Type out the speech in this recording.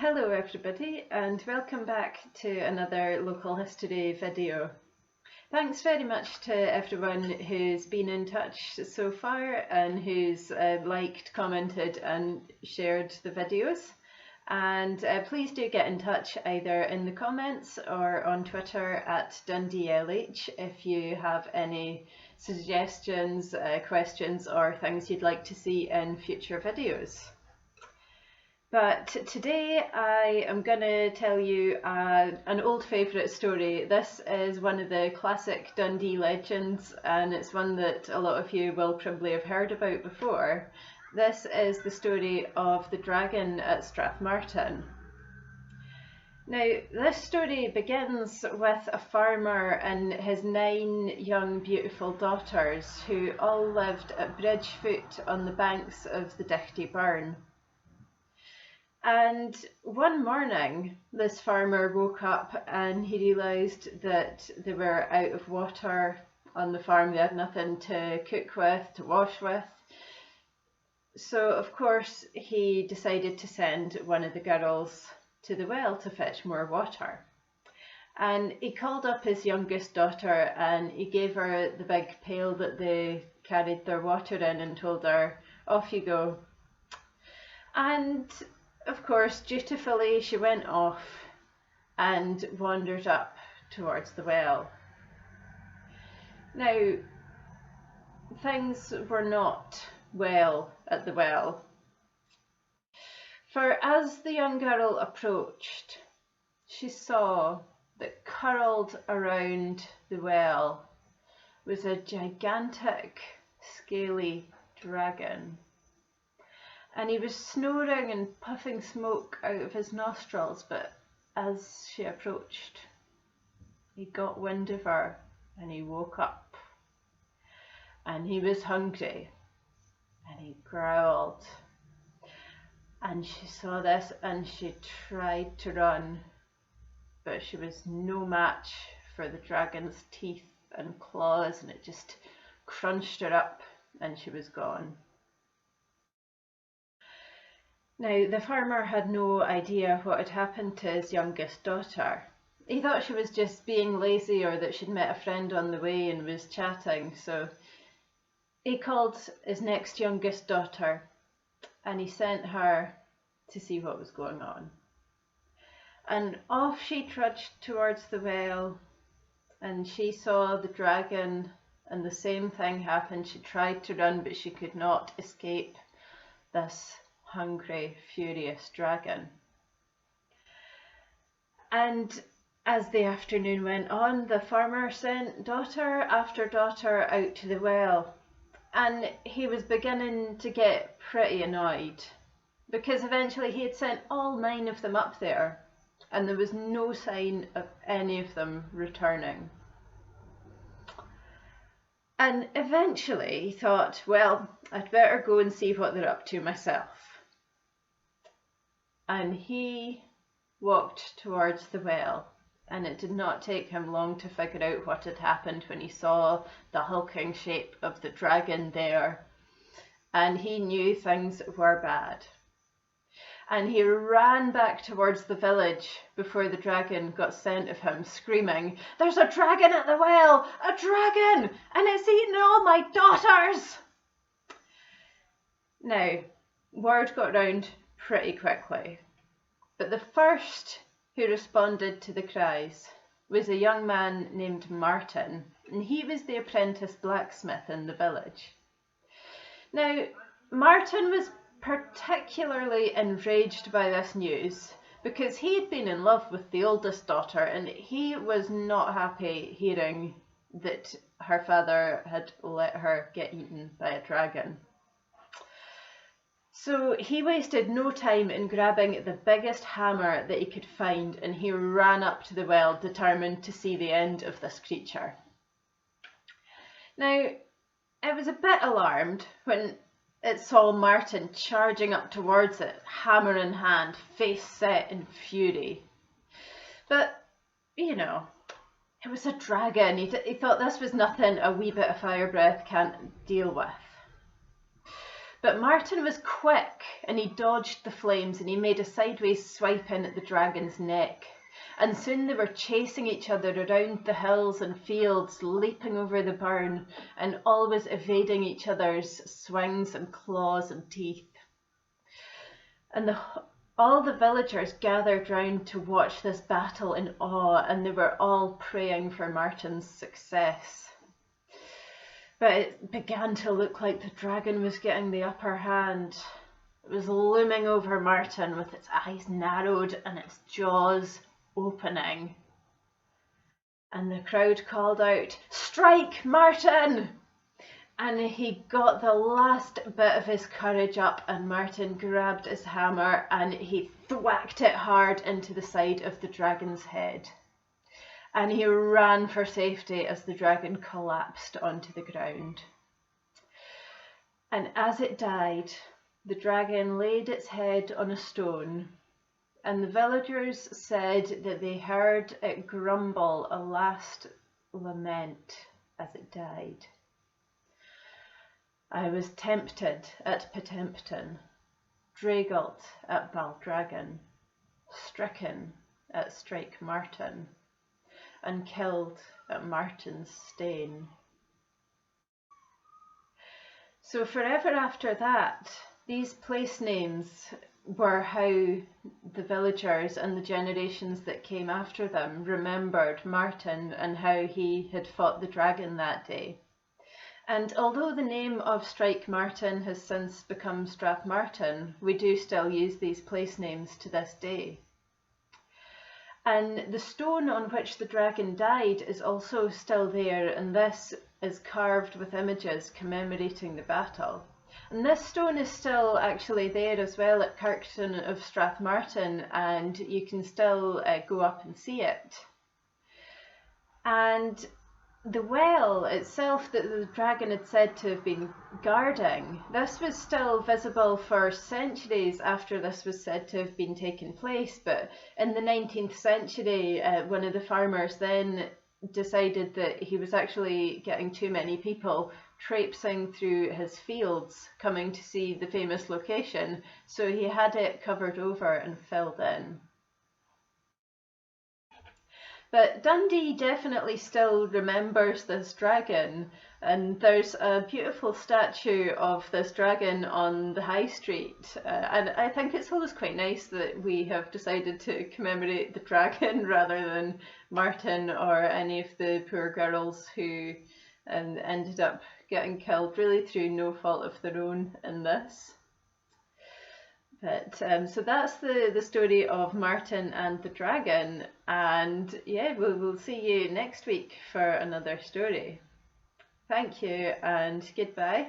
Hello everybody and welcome back to another local history video. Thanks very much to everyone who's been in touch so far and who's liked, commented and shared the videos. And please do get in touch either in the comments or on Twitter at DundeeLH if you have any suggestions, questions or things you'd like to see in future videos. But today I am going to tell you an old favourite story. This is one of the classic Dundee legends and it's one that a lot of you will probably have heard about before. This is the story of the dragon at Strathmartine. Now, this story begins with a farmer and his 9 young beautiful daughters who all lived at Bridgefoot on the banks of the Dundee burn. And one morning, this farmer woke up and he realised that they were out of water on the farm. They had nothing to cook with, to wash with. So, of course, he decided to send one of the girls to the well to fetch more water. And he called up his youngest daughter and he gave her the big pail that they carried their water in and told her, "Off you go." And of course, dutifully she went off and wandered up towards the well. Now, things were not well at the well, for as the young girl approached, she saw that curled around the well was a gigantic, scaly dragon. And he was snoring and puffing smoke out of his nostrils, but as she approached, he got wind of her and he woke up. And he was hungry and he growled. And she saw this and she tried to run, but she was no match for the dragon's teeth and claws, and it just crunched her up and she was gone. Now, the farmer had no idea what had happened to his youngest daughter. He thought she was just being lazy or that she'd met a friend on the way and was chatting, so he called his next youngest daughter and he sent her to see what was going on. And off she trudged towards the well and she saw the dragon, and the same thing happened. She tried to run but she could not escape this hungry, furious dragon. And as the afternoon went on, the farmer sent daughter after daughter out to the well, and he was beginning to get pretty annoyed because eventually he had sent all 9 of them up there and there was no sign of any of them returning. And eventually he thought, well, I'd better go and see what they're up to myself. And he walked towards the well, and it did not take him long to figure out what had happened when he saw the hulking shape of the dragon there, and he knew things were bad. And he ran back towards the village before the dragon got scent of him, screaming, "There's a dragon at the well! A dragon! And it's eaten all my daughters!" Now, word got round pretty quickly, but the first who responded to the cries was a young man named Martin, and he was the apprentice blacksmith in the village. Now, Martin was particularly enraged by this news because he had been in love with the oldest daughter and he was not happy hearing that her father had let her get eaten by a dragon. So he wasted no time in grabbing the biggest hammer that he could find and he ran up to the well, determined to see the end of this creature. Now, it was a bit alarmed when it saw Martin charging up towards it, hammer in hand, face set in fury. But, you know, it was a dragon. He thought this was nothing a wee bit of fire breath can't deal with. But Martin was quick, and he dodged the flames, and he made a sideways swipe in at the dragon's neck. And soon they were chasing each other around the hills and fields, leaping over the burn, and always evading each other's swings and claws and teeth. And all the villagers gathered round to watch this battle in awe, and they were all praying for Martin's success. But it began to look like the dragon was getting the upper hand. It was looming over Martin with its eyes narrowed and its jaws opening. And the crowd called out, "Strike, Martin!" And he got the last bit of his courage up, and Martin grabbed his hammer and he thwacked it hard into the side of the dragon's head. And he ran for safety as the dragon collapsed onto the ground. And as it died, the dragon laid its head on a stone, and the villagers said that they heard it grumble a last lament as it died. I was tempted at Potempton, Dragalt at Baldragon, stricken at Strike Martin, and killed at Martin's Stane. So forever after that, these place names were how the villagers and the generations that came after them remembered Martin and how he had fought the dragon that day. And although the name of Strike Martin has since become Strathmartine, we do still use these place names to this day. And the stone on which the dragon died is also still there, and this is carved with images commemorating the battle. And this stone is still actually there as well at Kirkton of Strathmartine, and you can still go up and see it. And the well itself that the dragon had said to have been guarding, this was still visible for centuries after this was said to have been taking place. But in the 19th century, one of the farmers then decided that he was actually getting too many people traipsing through his fields coming to see the famous location, so he had it covered over and filled in. But Dundee definitely still remembers this dragon, and there's a beautiful statue of this dragon on the high street, and I think it's always quite nice that we have decided to commemorate the dragon rather than Martin or any of the poor girls who ended up getting killed really through no fault of their own in this. But so that's the story of Martin and the dragon, and yeah, we'll see you next week for another story. Thank you and goodbye.